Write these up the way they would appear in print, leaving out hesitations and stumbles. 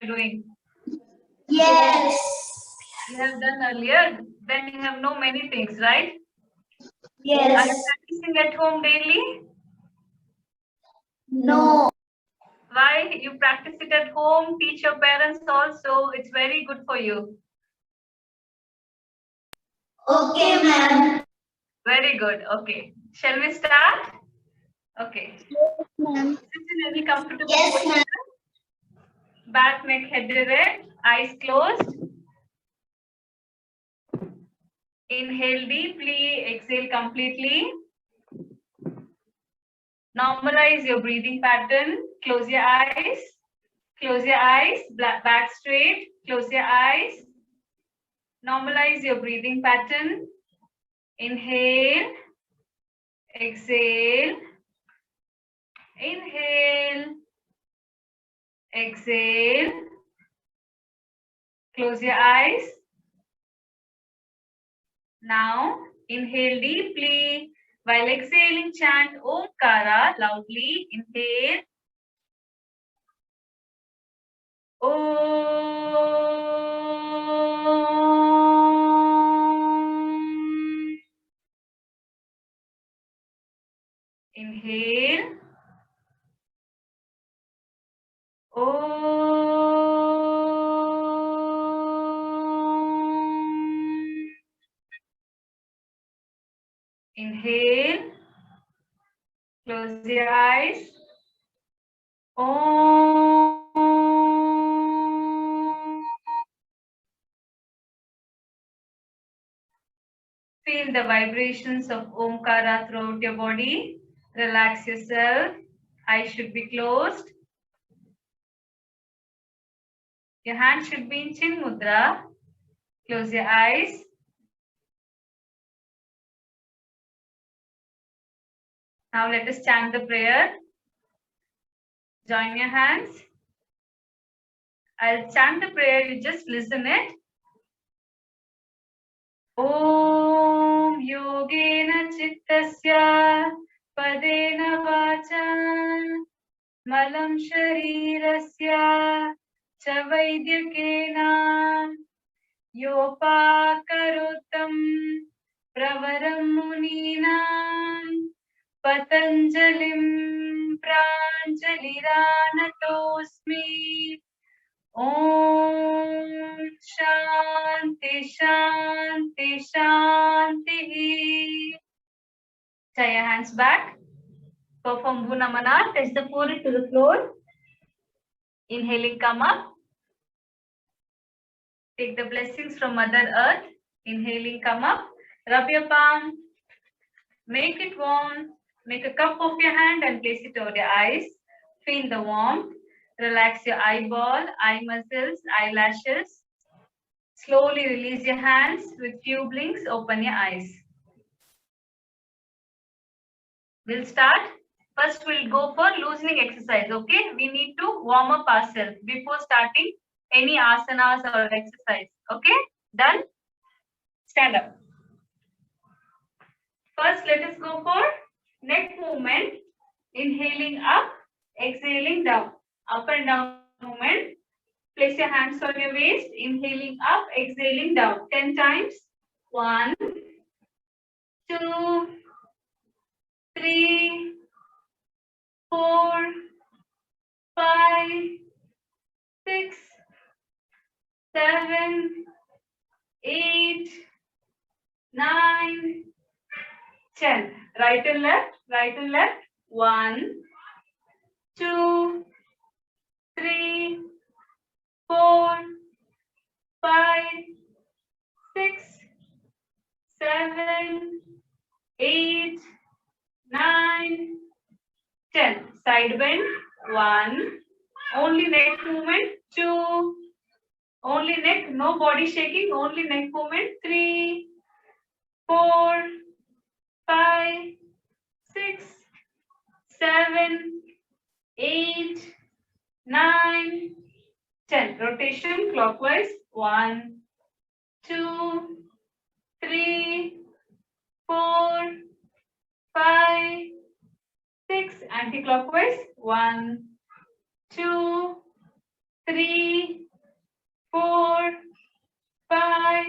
doing? Yes. You have done earlier. Then you have know many things, right? Yes. Are you practicing at home daily? No. Why? You practice it at home, teach your parents also. It's very good for you. Okay, ma'am. Very good. Okay. Shall we start? Okay. Yes, ma'am. Sit in any comfortable Yes, position. ma'am. Back, neck, head erect. Eyes closed. Inhale deeply. Exhale completely. Normalize your breathing pattern. Close your eyes. Close your eyes. Back straight. Close your eyes. Normalize your breathing pattern. Inhale. Exhale. Inhale. Exhale. Close your eyes. Now, inhale deeply. While exhaling, chant Omkara loudly. Inhale. Om. Inhale. Om. Inhale. Close your eyes. Om. Feel the vibrations of Omkara throughout your body. Relax yourself. Eyes should be closed. Your hand should be in Chin Mudra. Close your eyes. Now let us chant the prayer. Join your hands. I'll chant the prayer, you just listen it. Om Yogena Chittasya Padena Vacha Malam Sharirasya Cha Vaidyakena Yopakarotam Pravaram Muninam Patanjalim Pranjaliranatosmi Om Shanti Shanti Shanti. Tie your hands back. Perform Bhunamana. Touch the forehead to the floor. Inhaling, come up. Take the blessings from Mother Earth. Inhaling, come up. Rub your palm. Make it warm. Make a cup of your hand and place it over your eyes. Feel the warmth. Relax your eyeball, eye muscles, eyelashes. Slowly release your hands. With few blinks, open your eyes. We'll start. First, we'll go for loosening exercise, okay? We need to warm up ourselves before starting any asanas or exercise, okay? Done? Stand up. First, let us go for neck movement. Inhaling up, exhaling down. Up and down movement. Place your hands on your waist. Inhaling up, exhaling down. 10 times. 1, 2, 3, 4, 5, 6, 7, 8, 9, 10. Right and left, right and left. 1, 2, 3, 4, 5, 6, 7, 8, 9, 10. Side bend. 1. Only neck movement. 2. Only neck. No body shaking. Only neck movement. 3, 4, 5, 6, 7, 8, 9, 10. Rotation clockwise. 1, 2, 3, 4, 5, 6. Anti-clockwise. 1, 2, 3, 4, 5,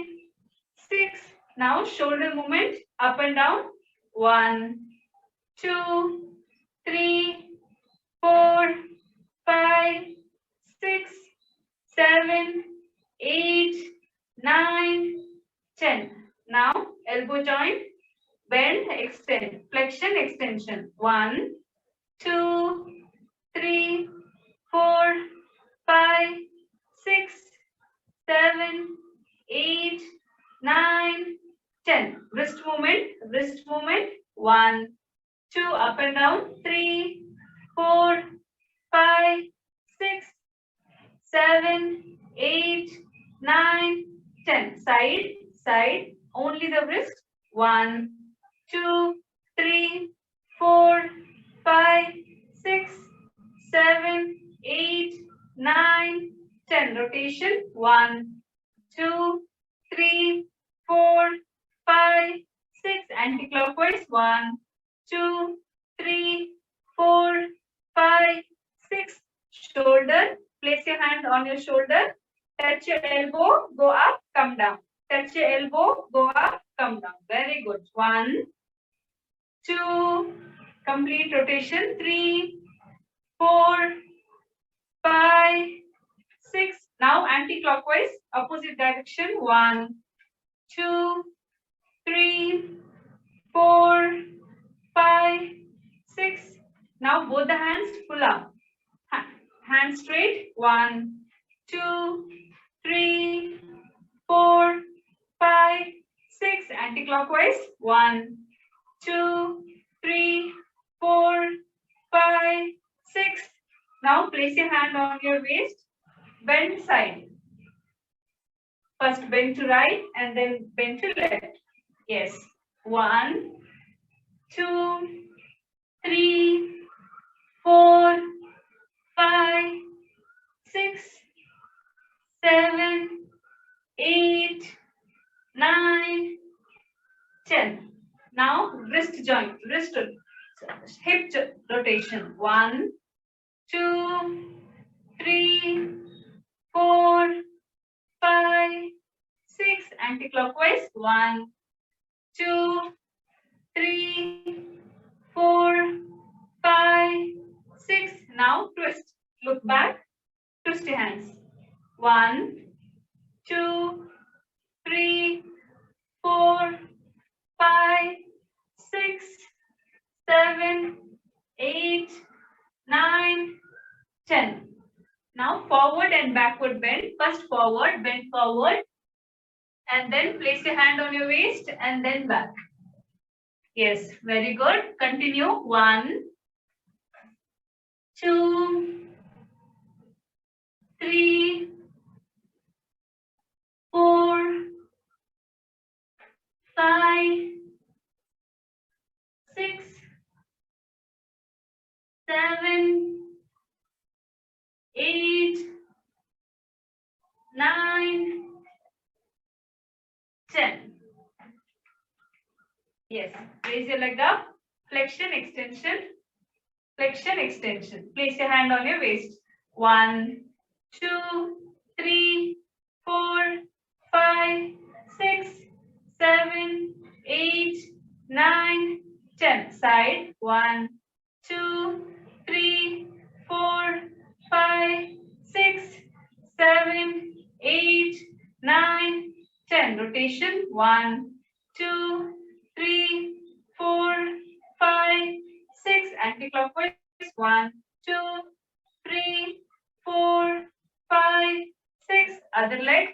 6. Now shoulder movement up and down. 1, 2, 3, 4, 5, 6, 7, 8, 9, 10. Now elbow joint, bend, extend, flexion, extension. 1, 2, 3, 4, 5, 6, 7, 8, 9, 10. Wrist movement. 1, 2, up and down. 3, 4, 5, 6, 7, 8, 9, 10. Side, only the wrist. 1, 2, 3, 4, 5, 6, 7, 8, 9, 10. Rotation. 1, 2, 3, 4, 5, 6. Anti-clockwise. 1, 2, 3, 4, 5, 6. Shoulder. Place your hand on your shoulder. Touch your elbow. Go up. Come down. Touch your elbow. Go up. Come down. Very good. 1, 2. Complete rotation. 3, 4, 5, 6. Now anti-clockwise, opposite direction. 1, 2, 3, 4, 5, 6. Now both the hands pull up. Hands straight. 1, 2, 3, 4, 5, 6. Anti-clockwise. 1, 2, 3, 4, 5, 6. Now place your hand on your waist. Bend side. First bend to right and then bend to left. Yes. 1, 2, 3, 4, 5, 6, 7, 8, 9, 10. Now wrist joint, hip rotation. 1, 2, 3, 4, 5, 6. Anti-clockwise. 1, 2, 3, 4, 5, 6. Now twist. Look back. Twist your hands. 1, 2, 3, 4, 5, 6, 7, 8, 9, 10. Now forward and backward bend. First forward, bend forward. And then place your hand on your waist and then back. Yes, very good. Continue. 1, 2, 3, 4, 5, 6, 7, 8, 9, 10. Yes, raise your leg up. Flexion, extension. Flexion, extension. Place your hand on your waist. 1, 2, 3, 4, 5, 6, 7, 8, 9, 10. Side. 1, 2, 3, 4, 5, 6, 7, 8, 9, 10. Rotation. 1, 2, 3, 4, 5, 6. Anti-clockwise. 1, 2, 3, 4, 5, 6. Other leg.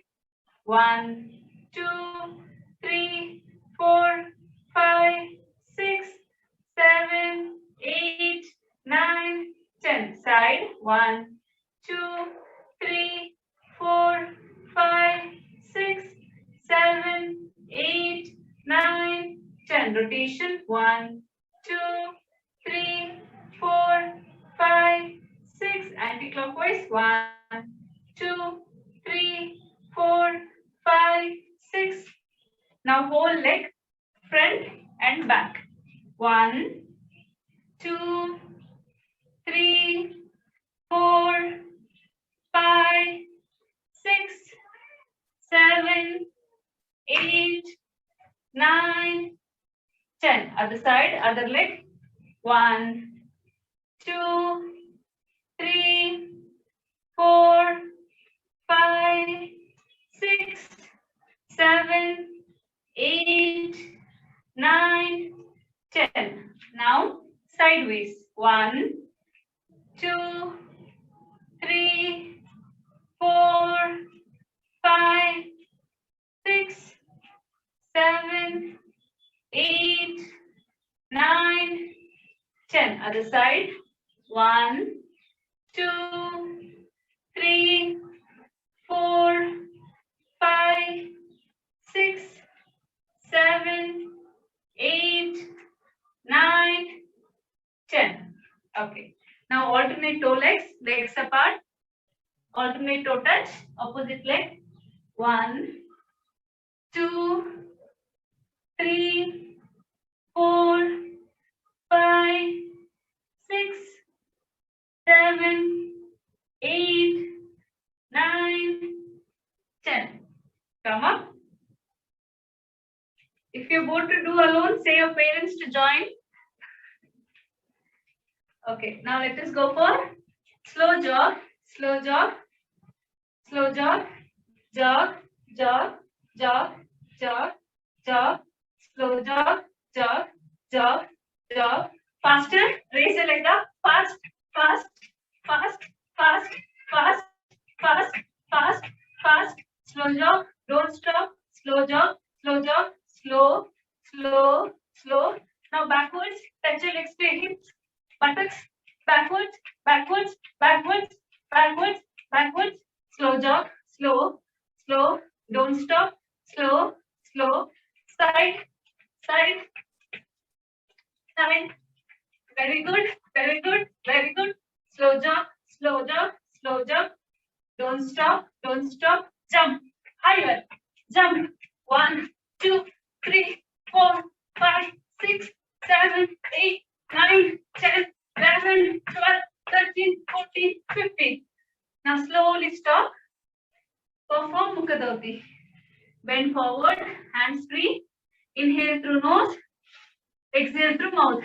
1, 2, 3, 4, 5, 6, 7, 8, 9, 10. Side. 1, 2, 3, 4, 5, 6, 7, 8, 9, 10. Rotation. 1, 2, 3, 4, 5, 6. Anti-clockwise. 1, 2, 3, 4, 5, 6. Now whole leg, front and back. 1, 2, 3, 4, 5, Other side, other leg. 1, 2, 3, 4, 5, 6, 7, 8, 9, 10. Now sideways. 1, 2, 3, 4, 5, 6, 7, 8, 9, 10. Other side. 1, 2, 3, 4, 5, 6, 7, 8, 9, 10. Okay. Now alternate toe legs, legs apart. Alternate toe touch, opposite leg. 1, 2, 3, 4, 5, 6, 7, 8, 9, 10. Come up. If you're bored to do alone, say your parents to join. Okay, now let us go for slow jog, slow jog, slow jog, jog, jog, jog, jog, jog, slow jog, jog, jog, jog. Faster, raise your leg up, fast, fast, fast, fast, fast, fast, fast, fast, slow jog, don't stop, slow jog, slow jog, slow, slow, slow. Now backwards, touch your legs to your hips, buttocks, backwards, backwards, backwards, backwards, backwards, slow jog, slow, slow, don't stop, slow, slow, side, side, side. Very good, very good, very good. Slow jog, slow jog, slow jog. Don't stop, don't stop. Jump, higher, jump. 1, 2, 3, 4, 5, 6, 7, 8, 9, 10, 11, 12, 13, 14, 15. Now slowly stop. Perform Mukha. Bend forward, hands free. Inhale through nose, exhale through mouth.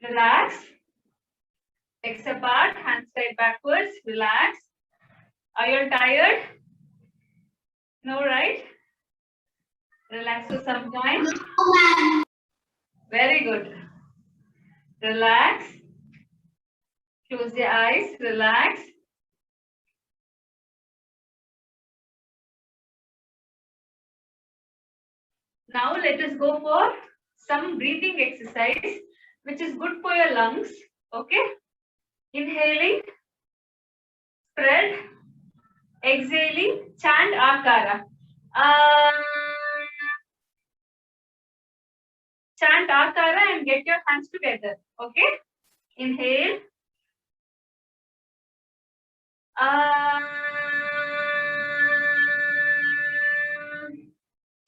Relax. Legs apart, hands side backwards. Relax. Are you tired? No, right? Relax for some time. Very good. Relax. Close your eyes. Relax. Now let us go for some breathing exercise, which is good for your lungs. Okay? Inhaling, spread. Exhaling, chant Akara. Chant Akara and get your hands together. Okay? Inhale.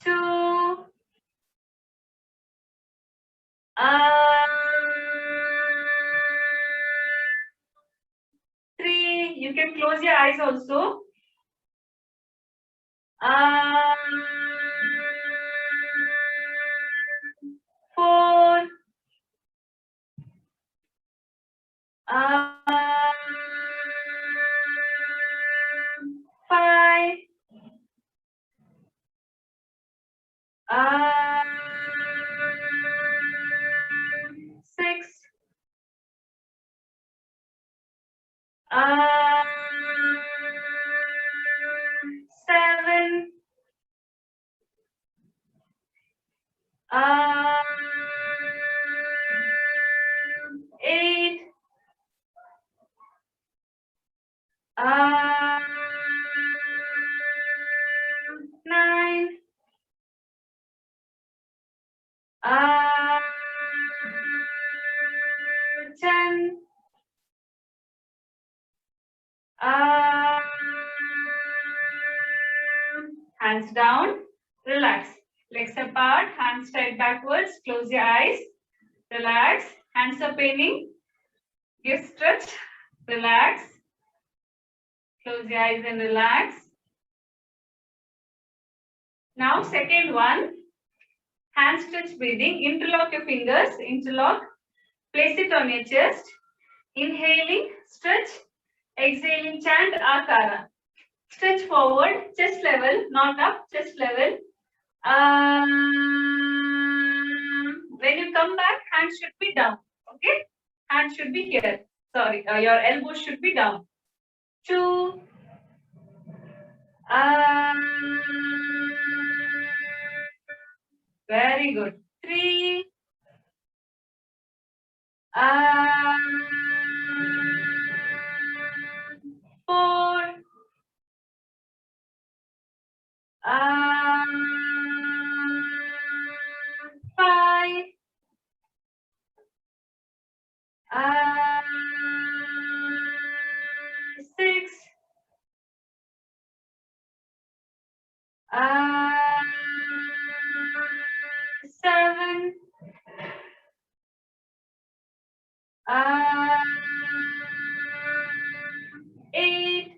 2. 3. You can close your eyes also. 4. 5. 6. 7. 8. 9. 10. 'Hands down, relax. legs apart, hands straight backwards, close your eyes, relax, hands are paining, give stretch, relax, close your eyes and relax. Now second one, hand stretch breathing, interlock your fingers, interlock, place it on your chest, inhaling, stretch, exhaling, chant Akara. Stretch forward, chest level, not up, chest level. When you come back, hands should be down. Okay? Hands should be here. Sorry, your elbows should be down. 2. Very good. 3. 4. 5. 6. 7. 8.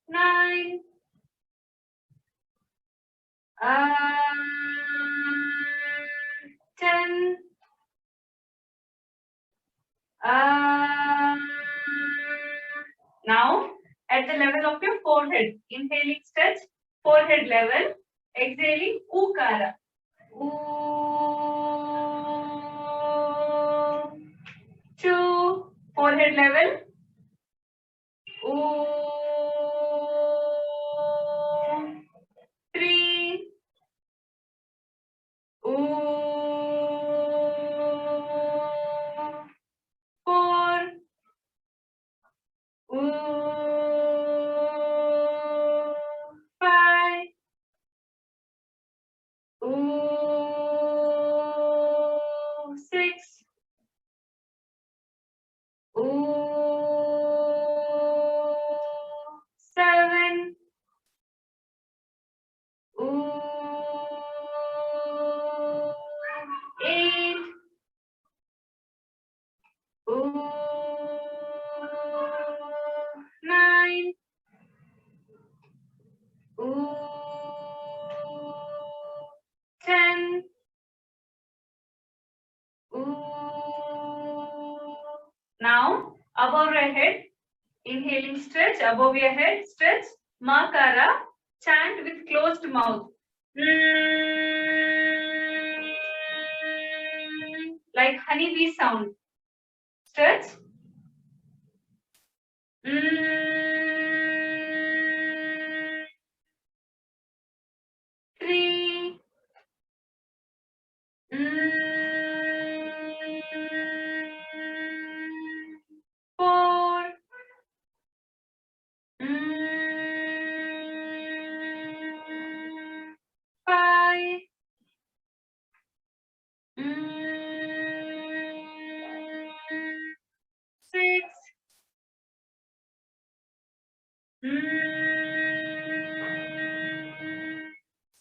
9. 10. Now, at the level of your forehead, inhaling stretch, forehead level, exhaling Ukara. Ooh. 2, forehead level. Ooh. 3. Ooh. 4. Ooh. 5. Ooh. 6. Ooh. 7. Ooh. 8. Ooh. 9. Ooh. 10. Ooh. Now, above your head, inhaling stretch, above your head, stretch, Makara, chant with closed mouth. Like honeybee sound. Stretch. 3. 4. 5. 6.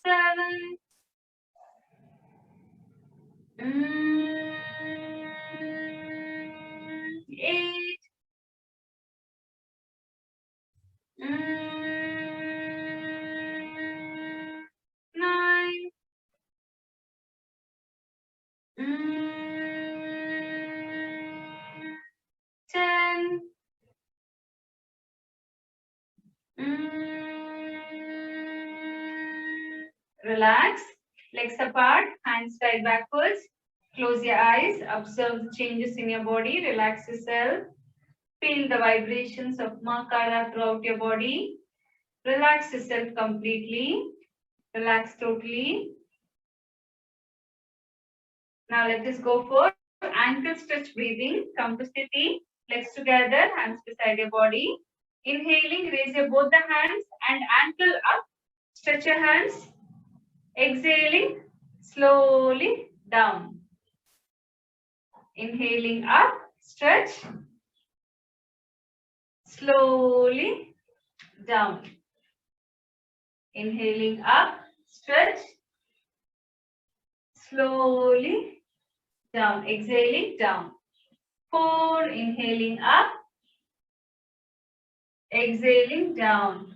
7. 8. 9. 10. 10. Relax, legs apart, hands tied backwards. Close your eyes, observe the changes in your body, relax yourself. Feel the vibrations of Makara throughout your body. Relax yourself completely. Relax totally. Now let us go for ankle stretch breathing. Come to sthiti, legs together, hands beside your body. Inhaling, raise your both the hands and ankle up. Stretch your hands. Exhaling, slowly down. Inhaling up, stretch. Slowly down. Inhaling up, stretch. Slowly down. Exhaling down. 4, inhaling up. Exhaling down.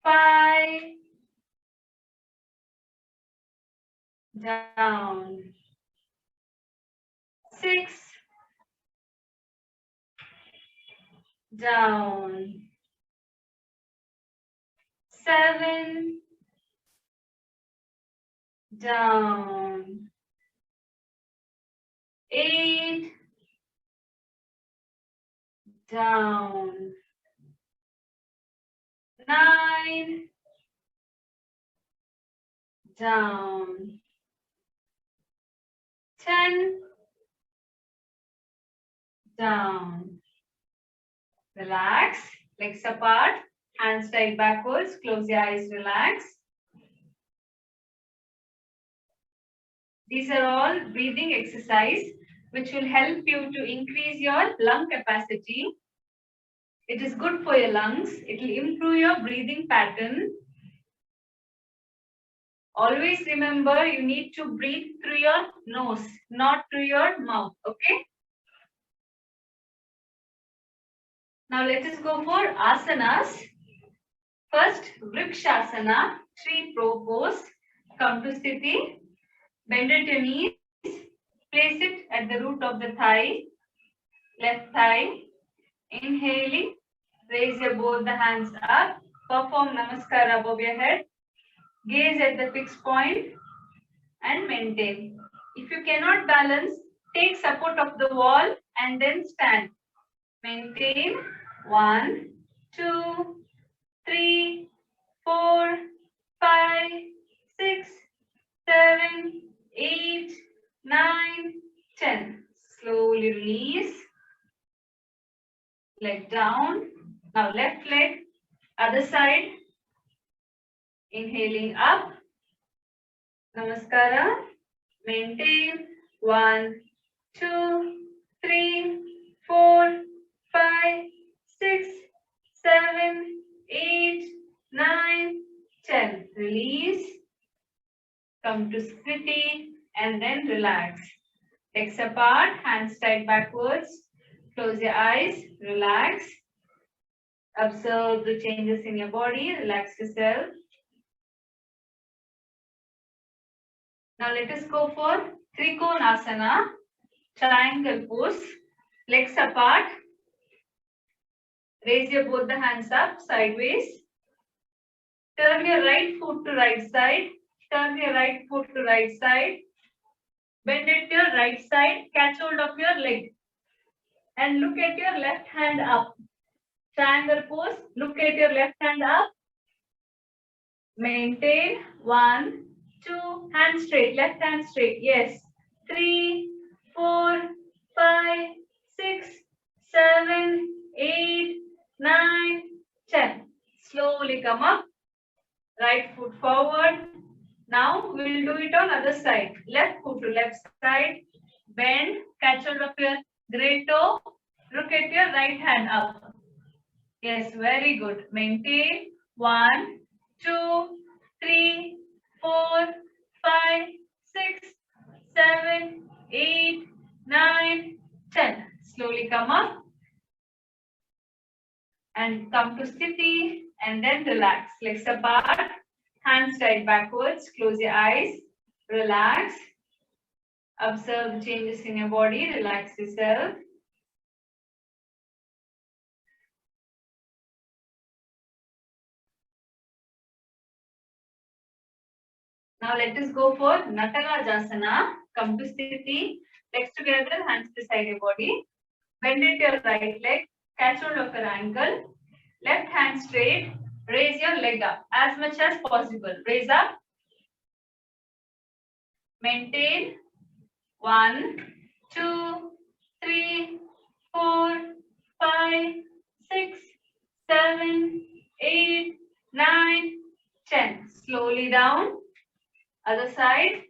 5, down. 6, down. 7, down. 8, down. 9, down. 10, down. Relax, legs apart, hands tied backwards, close your eyes, relax. These are all breathing exercise which will help you to increase your lung capacity. It is good for your lungs. It will improve your breathing pattern. Always remember you need to breathe through your nose, not through your mouth, okay? Now let us go for asanas. First, Vrikshasana, tree pose. Come to Sthiti. Bend at your knees. Place it at the root of the thigh, left thigh. Inhaling, raise your both the hands up. Perform Namaskar above your head. Gaze at the fixed point and maintain. If you cannot balance, take support of the wall and then stand. Maintain. 1, 2, 3, 4, 5, 6, 7, 8, 9, 10. Slowly release. Leg down. Now left leg, other side. Inhaling up. Namaskara. Maintain. 1, 2, 3, 4, 5, 6, 7, 8, 9, 10. Release. Come to Sthiti and then relax. Legs apart, hands tied backwards. Close your eyes, relax. Observe the changes in your body, relax yourself. Now let us go for Trikonasana, triangle pose. Legs apart. Raise your both the hands up, sideways. Turn your right foot to right side. Turn your right foot to right side. Bend at your right side. Catch hold of your leg. And look at your left hand up. Triangle pose. Look at your left hand up. Maintain. 1, 2. Hand straight. Left hand straight. Yes. 3, 4, 5, 6, 7, 8, 9, 10. Slowly come up. Right foot forward. Now we will do it on other side. Left foot to left side. Bend. Catch hold of your great toe. Look at your right hand up. Yes, very good. Maintain. 1, 2, 3, 4, 5, 6, 7, 8, 9, 10. Slowly come up. And come to Sthiti and then relax. Legs apart. Hands tied backwards. Close your eyes. Relax. Observe the changes in your body. Relax yourself. Now let us go for Natarajasana. Come to Sthiti. Legs together, hands beside your body. Bend at your right leg. Catch hold of your ankle. Left hand straight. Raise your leg up as much as possible. Raise up. Maintain. 1, 2, 3, 4, 5, 6, 7, 8, 9, 10. Slowly down. Other side.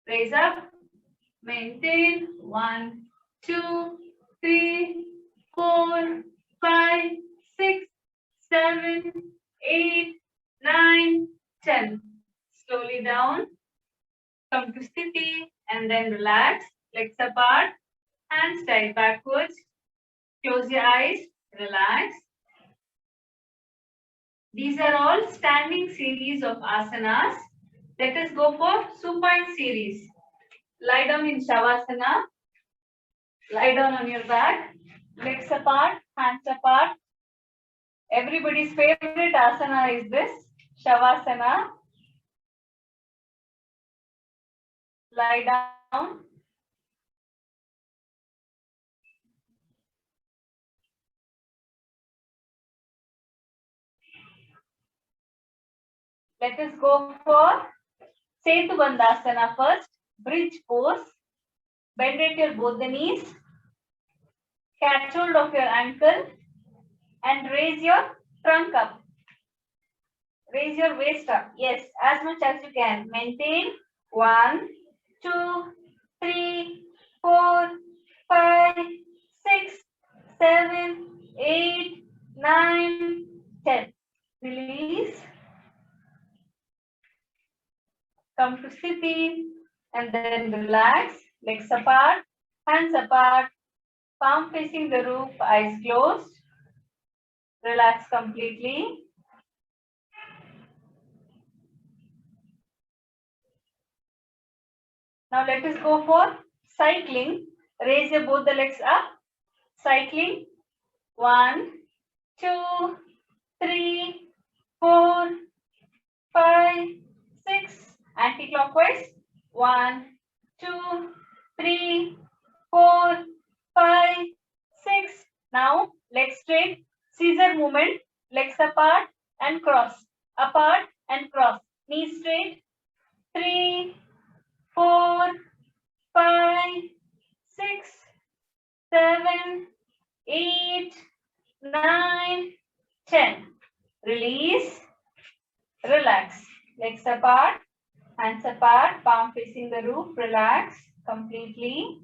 Raise up. Maintain. 1, 2, 3, 4, 5, 6, 7, 8, 9, 10. Slowly down. Come to sthiti and then relax. Legs apart. Hands tied backwards. Close your eyes. Relax. These are all standing series of asanas. Let us go for supine series. Lie down in Shavasana. Lie down on your back. Legs apart, hands apart. Everybody's favorite asana is this, Shavasana. Lie down. Let us go for Setu Bandhasana first. Bridge pose. Bend at your both the knees. Catch hold of your ankle and raise your trunk up. Raise your waist up. Yes, as much as you can. Maintain. 1, 2, 3, 4, 5, 6, 7, 8, 9, 10. Release. Come to sthiti and then relax. Legs apart, hands apart, palm facing the roof, eyes closed. Relax completely. Now let us go for cycling. Raise your both the legs up. Cycling. 1, 2, 3, 4, 5, 6. Anti-clockwise. 1, 2, 3, 4, 5, 6. Now legs straight. Scissor movement. Legs apart and cross. Apart and cross. Knees straight. 3, 4, 5, 6, 7, 8, 9, 10. Release. Relax. Legs apart, hands apart, palm facing the roof. Relax completely.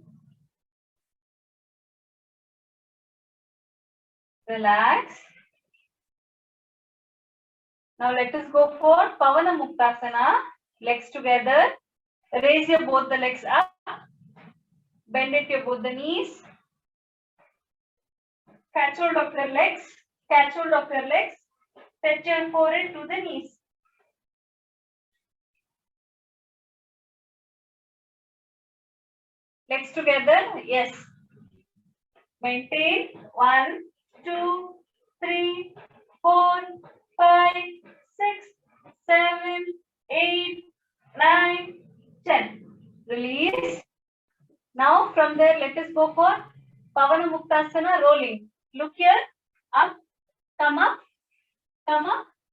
Relax. Now let us go for Pavana Muktasana. Legs together. Raise your both the legs up. Bend at your both the knees. Catch hold of your legs. Catch hold of your legs. Touch your forehead to the knees. Legs together. Yes. Maintain. 1, 2, 3, 4, 5, 6, 7, 8, 9, 10. Release. Now from there, let us go for Pavana Muktasana rolling. Look here. Up, come up,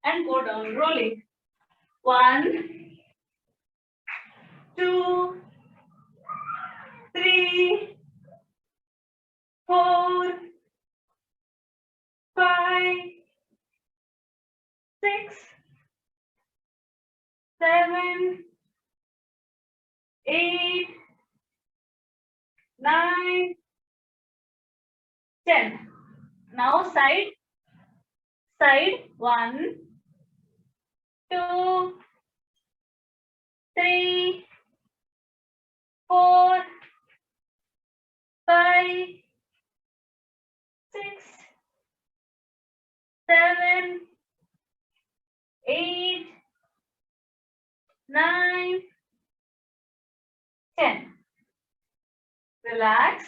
and go down. Rolling. 1, 2, 3, 4, 5, 6, 7, 8, 9, 10. Now side. 1, 2, 3, 4, 5, 6, 7, 8, 9, 10. Relax.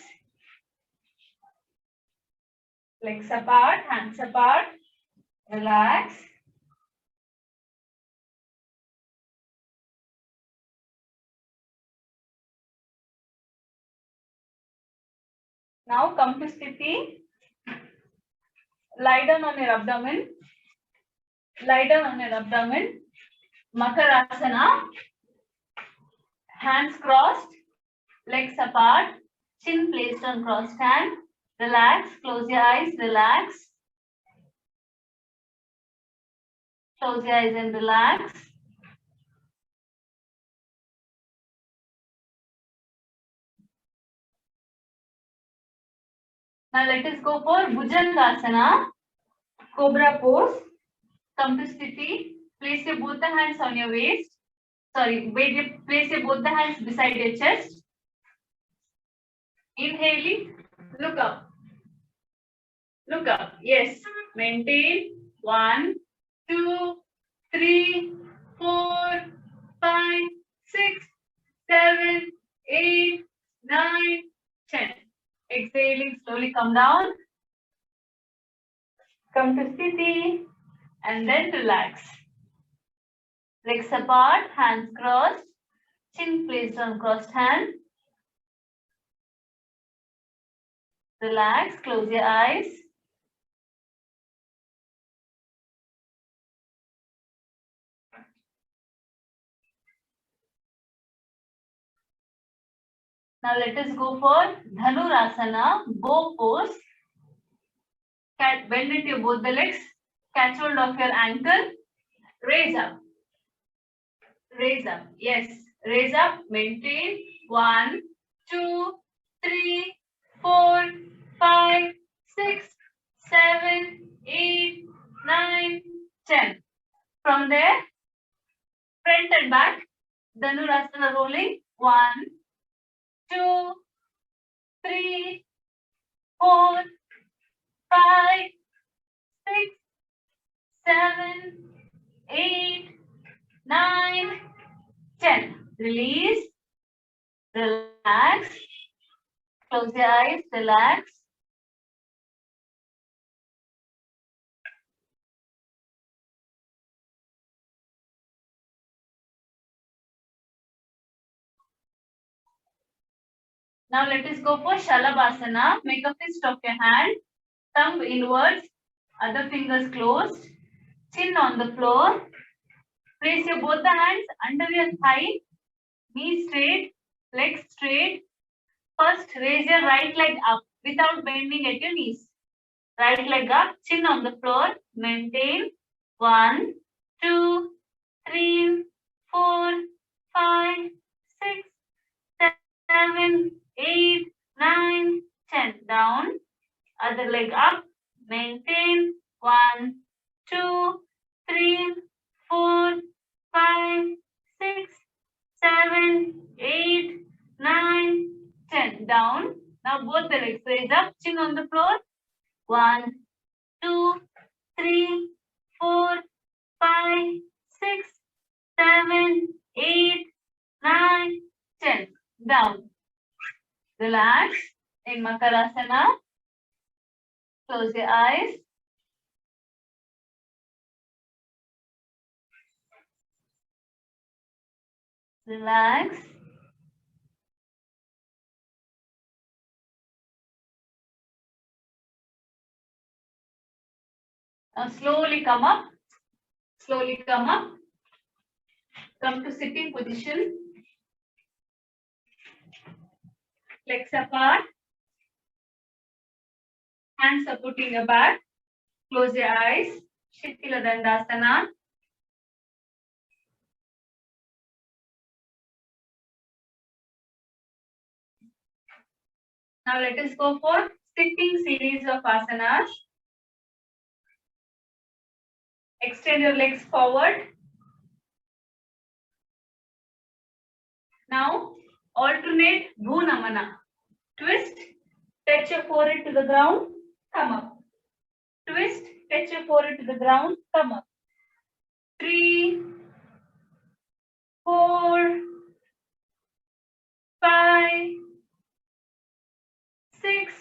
Legs apart, hands apart. Relax. Now come to sthiti. Lie down on your abdomen. Lie down on your abdomen. Makarasana. Hands crossed. Legs apart. Chin placed on crossed hand. Relax. Close your eyes. Relax. Close your eyes and relax. Now let us go for Bhujangasana, Cobra pose. Come to Sthiti. Place your both the hands on your waist. Sorry, place your both the hands beside your chest. Inhaling, look up. Look up. Yes. Maintain. 1, 2, 3, 4, 5, 6, 7, 8, 9, 10. Exhaling, slowly come down. Come to Sthiti and then relax. Legs apart, hands crossed, chin placed on crossed hand. Relax, close your eyes. Now let us go for Dhanurasana, bow pose. Bend into both the legs, catch hold of your ankle, raise up. Raise up, yes, raise up, maintain. 1, 2, 3, 4, 5, 6, 7, 8, 9, 10. From there, front and back, Dhanurasana rolling. 1, 2, 3, 4, 5, 6, 7, 8, 9, 10. Release. Relax. Close your eyes. Relax. Now let us go for Shalabhasana. Make a fist of your hand. Thumb inwards. Other fingers closed. Chin on the floor. Place your both the hands under your thigh. Knee straight. Legs straight. First, raise your right leg up without bending at your knees. Right leg up, chin on the floor. Maintain. 1, 2, 3, 4, 5, 6, 7, 8, 9, 10. Down. Other leg up. Maintain. 1, 2, 3, 4, 5, 6, 7, 8, 9, 10. Down. Now both the legs raise up, chin on the floor. 1, 2, 3, 4, 5, 6, 7, 8, 9, 10. Down. Relax in Makarasana. Close your eyes. Relax. Now slowly come up. Slowly come up. Come to sitting position. Legs apart. Hands supporting your back. Close your eyes. Shitila Dandasana. Now let us go for sitting series of asanas. Extend your legs forward. Now alternate Bhunamana. Twist, touch your forehead to the ground, come up. Twist, touch your forehead to the ground, come up. 3, 4, 5, 6,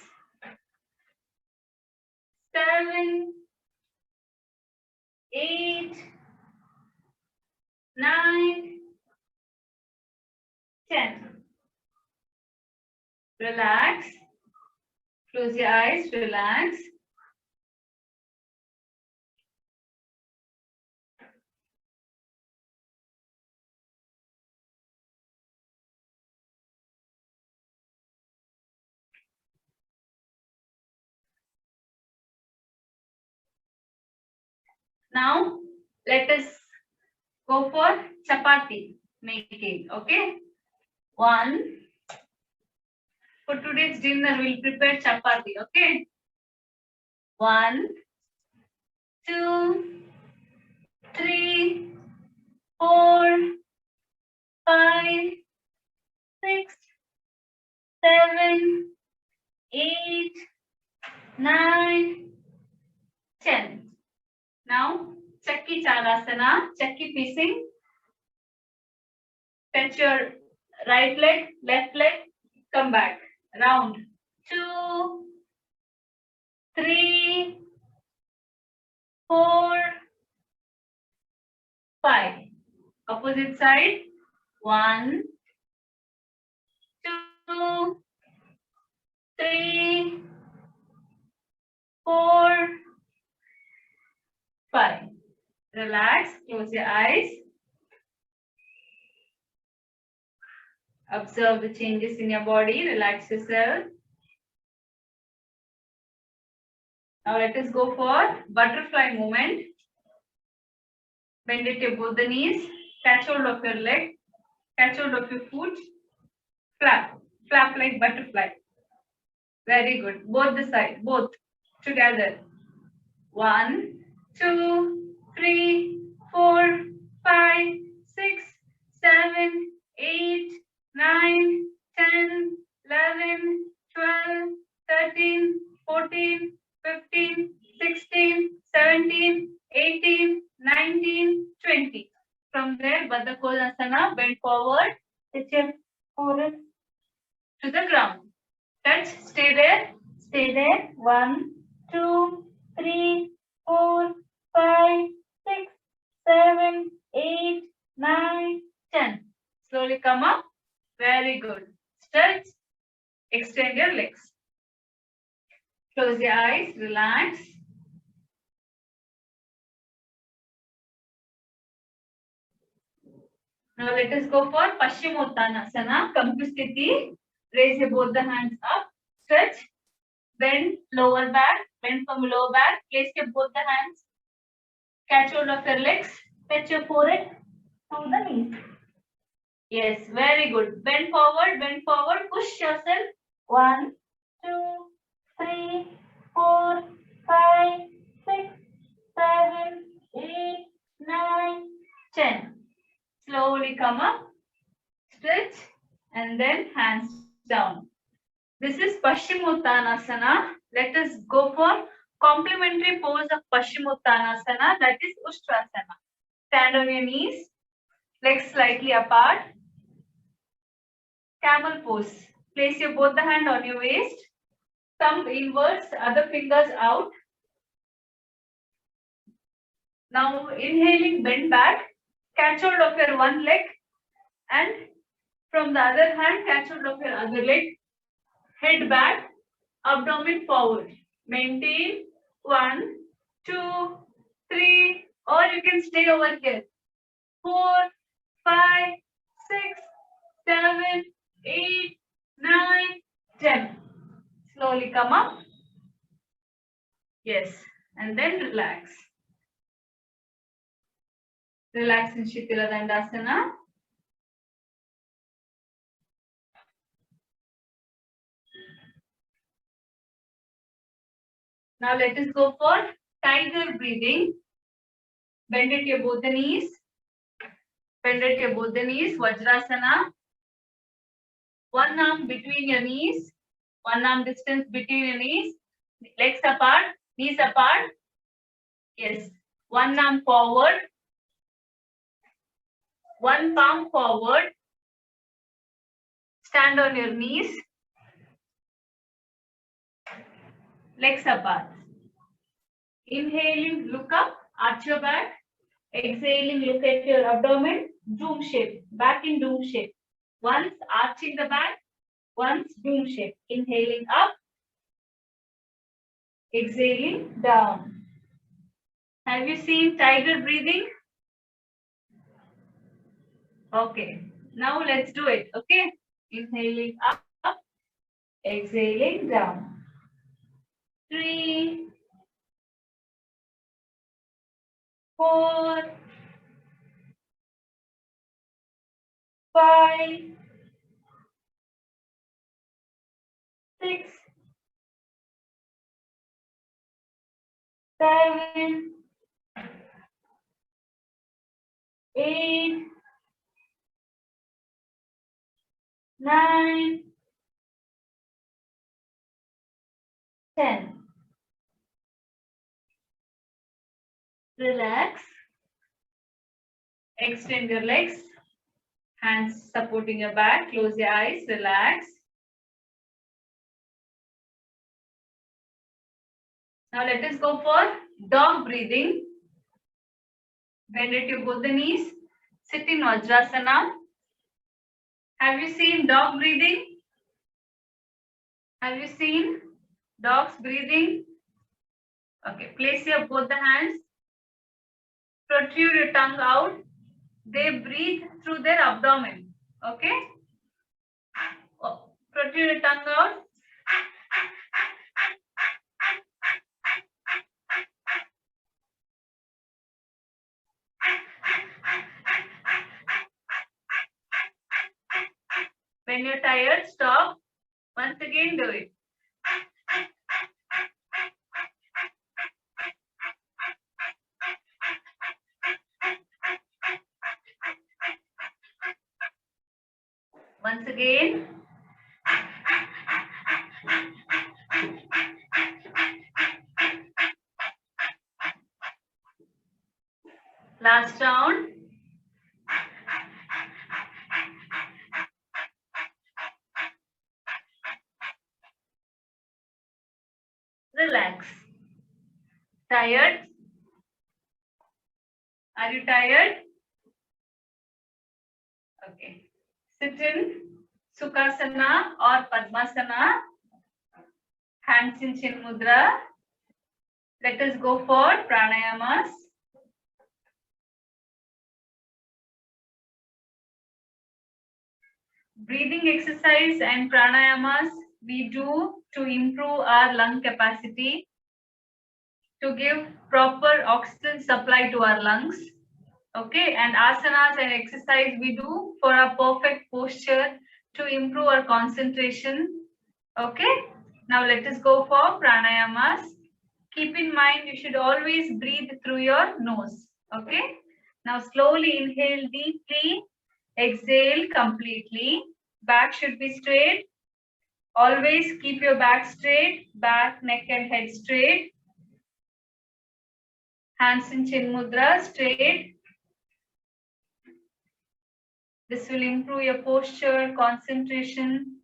7, 8, 9, 10. Relax. Close your eyes, relax. Now let us go for chapati making. Okay. 1, For today's dinner, we'll prepare chapati. Okay. 1, 2, 3, 4, 5, 6, 7, 8, 9, 10. Now, Chakki Chalasana, Chakki piecing. Touch your right leg, left leg, come back. Round. 2, 3, 4, 5. Opposite side. 1, 2, 3, 4, 5. Relax, close your eyes. Observe the changes in your body, relax yourself. Now let us go for butterfly movement. Bend at your both the knees, catch hold of your leg, catch hold of your foot, flap, flap like butterfly. Very good. Both the side, both together. 1, 2, 3, 4, 5, 6, 7, 8, 9, 10, 11, 12, 13, 14, 15, 16, 17, 18, 19, 20. From there, Baddha Konasana, bend forward, touch your forehead to the ground. Touch, stay there, stay there. 1, 2, 3, 4, 5, 6, 7, 8, 9, 10. Slowly come up. Very good. Stretch. Extend your legs. Close your eyes. Relax. Now let us go for Paschimottanasana. Come to Sthiti. Raise your both the hands up. Stretch. Bend lower back. Bend from lower back. Place your both the hands. Catch hold of your legs. Touch your forehead to the knees. Yes, very good. Bend forward, push yourself. 1, 2, 3, 4, 5, 6, 7, 8, 9, 10. Slowly come up, stretch, and then hands down. This is Paschimottanasana. Let us go for complementary pose of Paschimottanasana, that is Ustrasana. Stand on your knees, legs slightly apart. Camel pose. Place your both the hand on your waist. Thumb inwards, other fingers out. Now inhaling, bend back. Catch hold of your one leg, and from the other hand, catch hold of your other leg. Head back, abdomen forward. Maintain. 1, 2, 3, or you can stay over here. 4, 5, 6, 7, 8, 9, 10. Slowly come up. Yes, and then relax. Relax in Shitila Dandasana. Now let us go for tiger breathing. Bend at your both the knees. Bend at your both the knees. Vajrasana. One arm between your knees. One arm distance between your knees. Legs apart. Knees apart. Yes. One arm forward. One palm forward. Stand on your knees. Legs apart. Inhaling, look up, arch your back. Exhaling, look at your abdomen. Doom shape. Back in doom shape. Once arching the back, once doom shape. Inhaling up. Exhaling down. Have you seen tiger breathing? Okay. Now let's do it. Okay. Inhaling up. Exhaling down. 3, 4, 5, 6, 7, 8, 9, 10. Relax. Extend your legs. Hands supporting your back. Close your eyes. Relax. Now let us go for dog breathing. Bend at your both the knees. Sit in Vajrasana. Have you seen dog breathing? Have you seen dogs breathing? Okay, place your both the hands. Protrude your tongue out. They breathe through their abdomen. Okay? Protrude your tongue out. When you're tired, stop. Once again, do it. Once again. Last round. Relax. Tired? Are you tired? Okay. Sit in Sukhasana or Padmasana. Hands in Chin Mudra. Let us go for pranayamas. Breathing exercise and pranayamas we do to improve our lung capacity, to give proper oxygen supply to our lungs. Okay, and asanas and exercise we do for a perfect posture to improve our concentration. Okay, now let us go for pranayamas. Keep in mind you should always breathe through your nose. Okay, now slowly inhale deeply, exhale completely. Back should be straight. Always keep your back straight, back, neck and head straight. Hands in Chin Mudra, straight. This will improve your posture, concentration,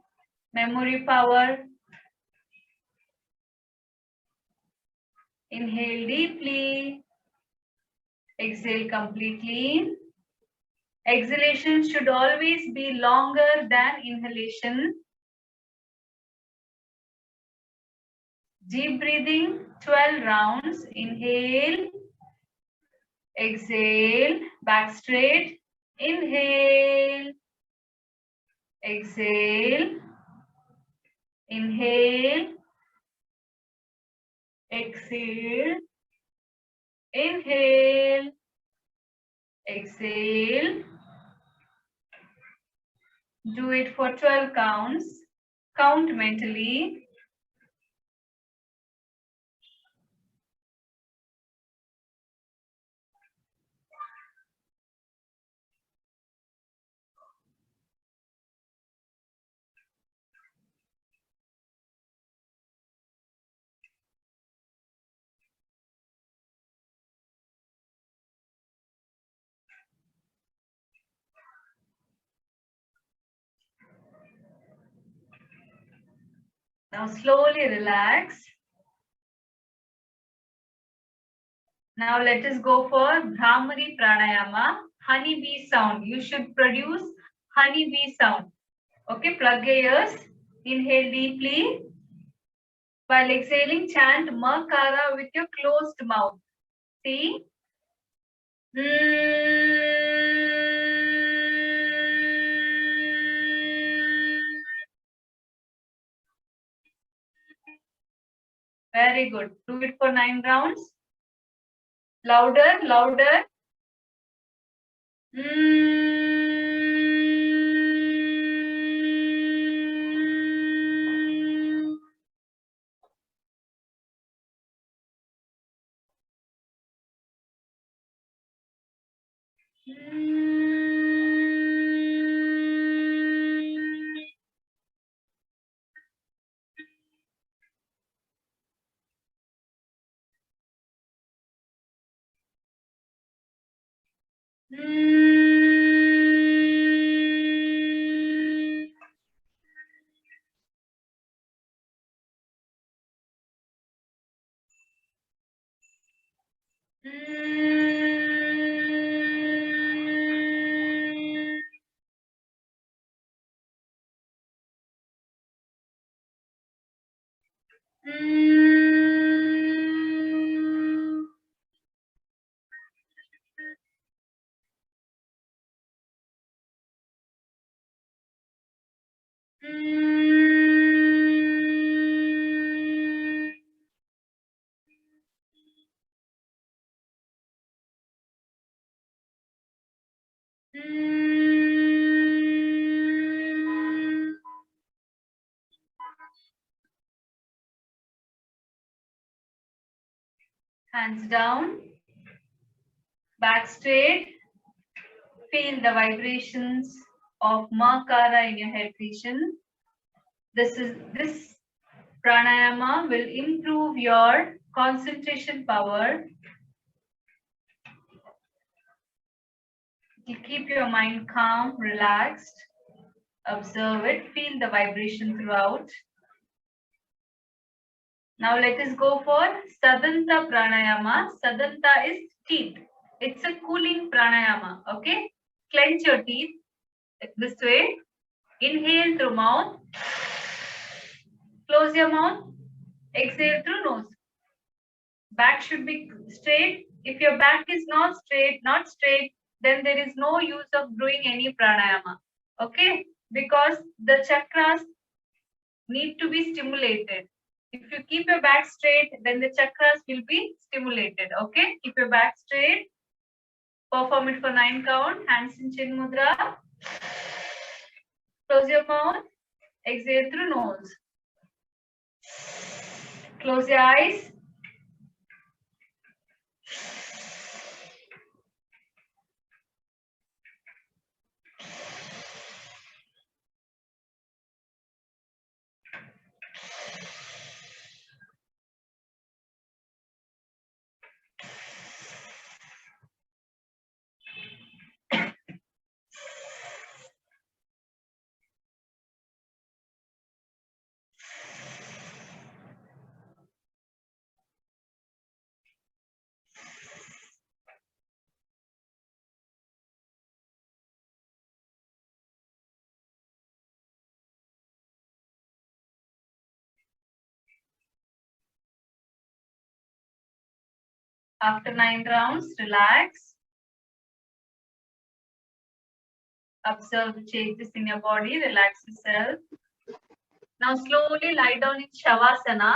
memory power. Inhale deeply. Exhale completely. Exhalation should always be longer than inhalation. Deep breathing, 12 rounds. Inhale. Exhale. Back straight. Inhale. Exhale. Inhale. Exhale. Inhale. Exhale. Do it for 12 counts. Count mentally. Now slowly relax. Now let us go for Bhramari Pranayama, honey bee sound. You should produce honey bee sound. Okay, plug your ears. Inhale deeply. While exhaling, chant Makara with your closed mouth. See? Very good. Do it for 9 rounds. Louder, louder. Hands down, back straight. Feel the vibrations of Mahakara in your head region. This pranayama will improve your concentration power. You keep your mind calm, relaxed. Observe it, feel the vibration throughout. Now let us go for Sadanta pranayama. Sadanta is teeth. It's a cooling pranayama. Okay, clench your teeth this way. Inhale through mouth. Close your mouth. Exhale through nose. Back should be straight. If your back is not straight, then there is no use of doing any pranayama. Okay, because the chakras need to be stimulated. If you keep your back straight, then the chakras will be stimulated. Okay, keep your back straight. Perform it for 9 count. Hands in chin mudra. Close your mouth. Exhale through nose. Close your eyes. After 9 rounds, relax. Observe the changes in your body. Relax yourself. Now slowly lie down in Shavasana.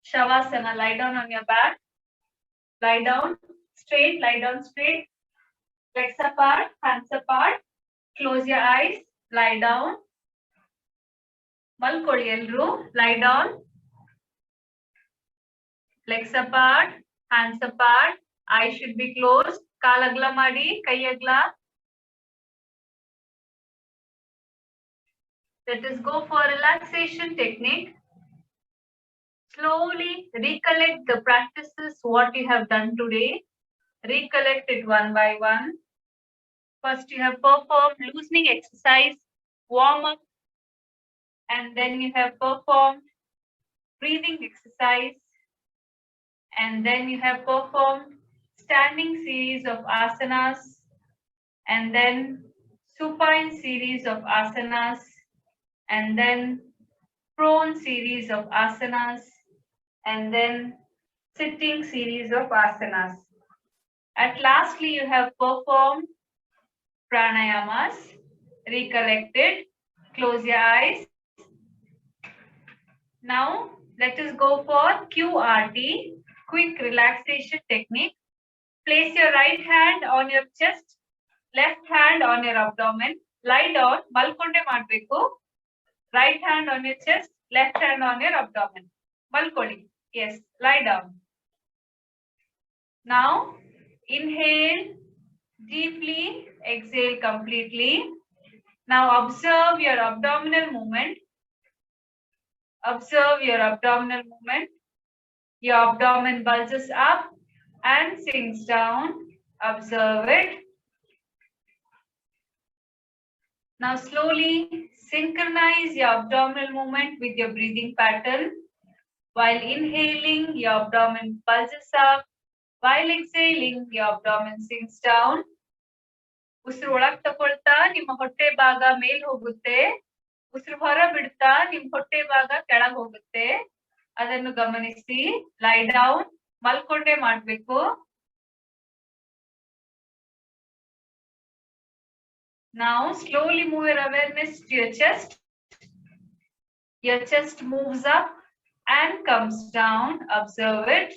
Shavasana, lie down on your back. Lie down straight, legs apart, hands apart. Close your eyes, lie down. Malkoli elru, lie down. Legs apart, hands apart. Eyes should be closed. Kalagla madi, kayagla. Let us go for relaxation technique. Slowly recollect the practices, what you have done today. Recollect it one by one. First, you have performed loosening exercise, warm up, and then you have performed breathing exercise, and then you have performed standing series of asanas, and then supine series of asanas, and then prone series of asanas, and then sitting series of asanas. At lastly, you have performed pranayamas, recollected. Close your eyes. Now, let us go for QRT, quick relaxation technique. Place your right hand on your chest, left hand on your abdomen. Lie down, malkonde madbeku. Right hand on your chest, left hand on your abdomen. Malkoli. Yes, lie down. Now, inhale Deeply exhale completely. Now observe your abdominal movement. Observe your abdominal movement. Your abdomen bulges up and sinks down. Observe it. Now slowly synchronize your abdominal movement with your breathing pattern. While inhaling, your abdomen bulges up. While exhaling, your abdomen sinks down. ಉಸಿರು ಒಳಗ್ ತಗೊಳ್ತಾ ನಿಮ್ಮ ಹೊಟ್ಟೆ ಭಾಗ ಮೇಲ್ ಹೋಗುತ್ತೆ. ಉಸಿರು ಹೊರ ಬಿಡ್ತಾ ನಿಮ್ ಹೊಟ್ಟೆ ಭಾಗ ಕೆಳಗ್ ಹೋಗುತ್ತೆ. ಅದನ್ನು ಗಮನಿಸಿ. ಲೈ ಡೌನ್, ಮಲ್ಕೊಂಡೆ ಮಾಡ್ಬೇಕು. Now slowly move your awareness to your chest. Your chest moves up and comes down. Observe it.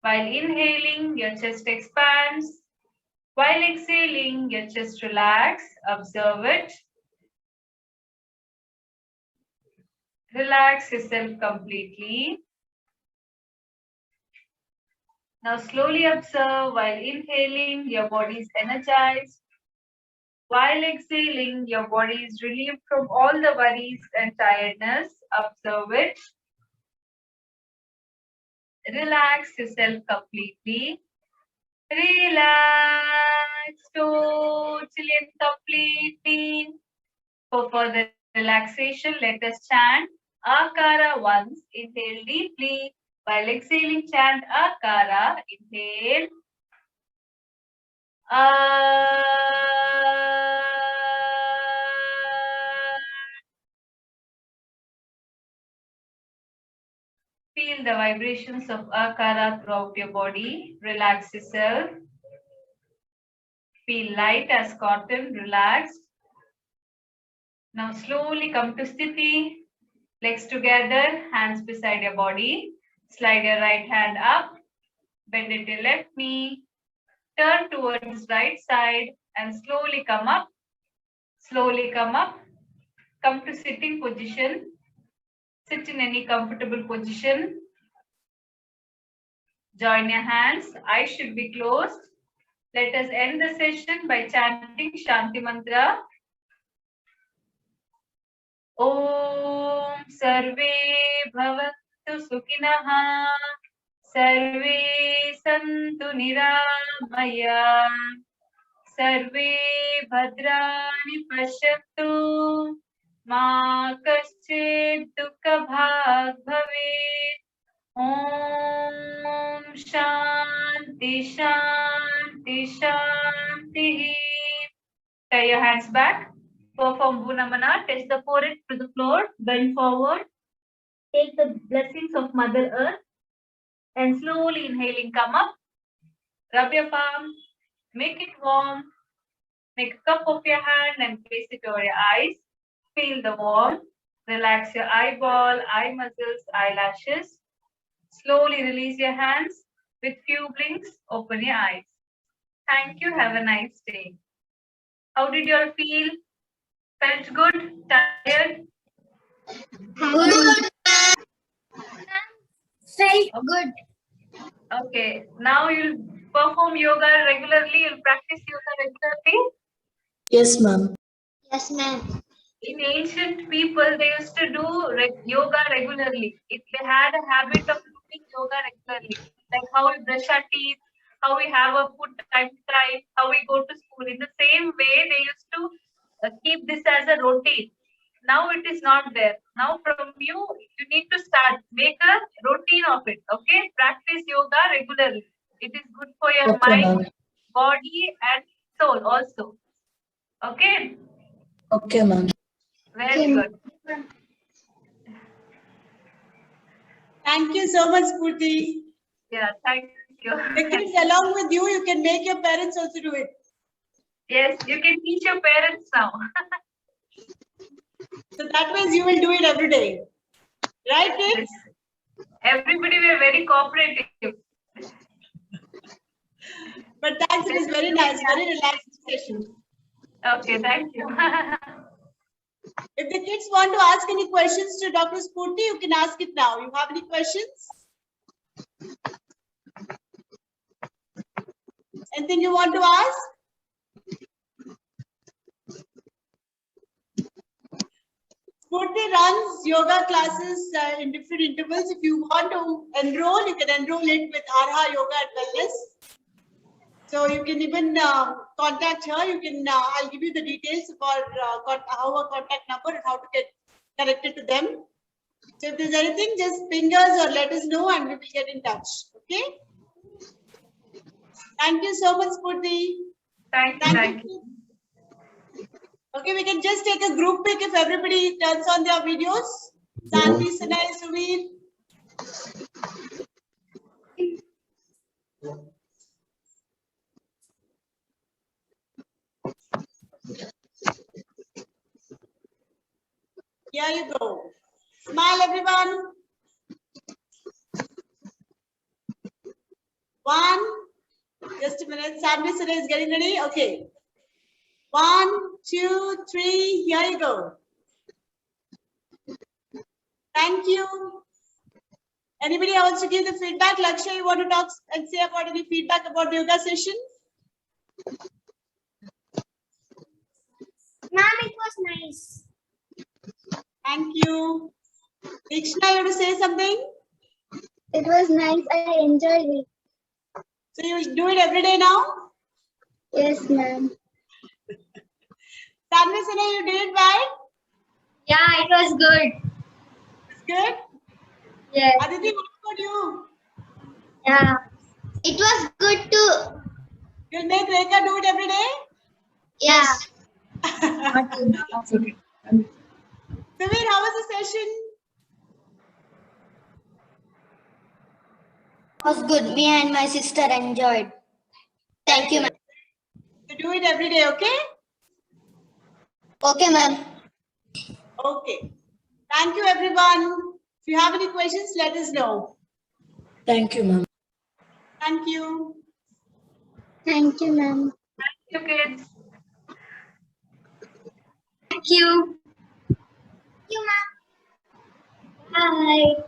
While inhaling, your chest expands. While exhaling, your chest relax. Observe it. Relax yourself completely. Now slowly observe. While inhaling, your body is energized. While exhaling, your body is relieved from all the worries and tiredness. Observe it. Relax yourself completely. Relax totally and completely. For further relaxation, let us chant Akara once. Inhale deeply. While exhaling, chant Akara. Inhale. Feel the vibrations of Akara throughout your body. Relax yourself. Feel light as cotton. Relaxed. Now slowly come to Sthiti. Legs together, hands beside your body. Slide your right hand up. Bend at your left knee. Turn towards right side and slowly come up. Slowly come up. Come to sitting position. Sit in any comfortable position. Join your hands. Eyes should be closed. Let us end the session by chanting Shanti Mantra. Om Sarve Bhavantu Sukhinah. Sarve Santu Niramaya. Sarve Bhadrani Pashyantu. Ma Kaschid Dukha Bhag Bhavet. Om Shanti Shanti Shanti. Tie your hands back. Perform Bhunamana. Touch the forehead to the floor. Bend forward. Take the blessings of Mother Earth. And slowly inhaling, come up. Rub your palm. Make it warm. Make a cup of your hand and place it over your eyes. Feel the warmth. Relax your eyeball, eye muscles, eyelashes. Slowly release your hands. With few blinks, open your eyes. Thank you. Have a nice day. How did you all feel? Felt good? Tired? Good. Felt good. Okay. Now you'll perform yoga regularly. You'll practice yoga regularly. Yes, ma'am. Yes, ma'am. In ancient people, they used to do yoga regularly. If they had a habit of doing yoga regularly, like how we brush our teeth, how we have a food time to time, how we go to school. In the same way, they used to keep this as a routine. Now it is not there. Now from you need to start, make a routine of it. Okay, practice yoga regularly. It is good for your Okay, mind, ma'am. body, and soul also. Okay. Okay, ma'am. Very good. Thank you so much, Spurti. Yeah, thank you. The kids along with you, you can make your parents also do it. Yes, you can teach your parents now. So that means you will do it every day. Right, kids? Yes. Everybody were very cooperative. But thanks, it was very nice, very relaxed session. Okay, thank you. If the kids want to ask any questions to Dr. Spurti, you can ask it now. You have any questions? Anything you want to ask? Spurti runs yoga classes in different intervals. If you want to enroll, you can enroll it with Arha Yoga and Wellness. So you can even contact her. You can. I'll give you the details for her contact number and how to get connected to them. So if there's anything, just ping us or let us know, and we will get in touch. Okay. Thank you so much, Spurti. Thank you. Okay, we can just take a group pic if everybody turns on their videos. Sanvi, Sinay, Suvir. Here you go. Smile, everyone. One. Just a minute. Sanvi, Sinay is getting ready. Okay. 1, 2, 3. Here you go. Thank you. Anybody else to give the feedback? Lakshya, you want to talk and say about any feedback about the yoga session? Ma'am, it was nice. Thank you. Deekshana, you want to say something? It was nice. I enjoyed it. So you will do it every day now? Yes, ma'am. Sanvi, Sinay, you did it right? Yeah, it was good. It's good? Yes. Aditi, what about you? Yeah. It was good too. You'll make Rekha do it every day? Yes. Suvir, how was the session? It was good. Me and my sister enjoyed. Thank you, ma'am. You do it every day, okay? Okay, ma'am. Okay. Thank you, everyone. If you have any questions, let us know. Thank you, ma'am. Thank you. Thank you, ma'am. Thank you, kids. Thank you. Thank you, ma'am. Bye.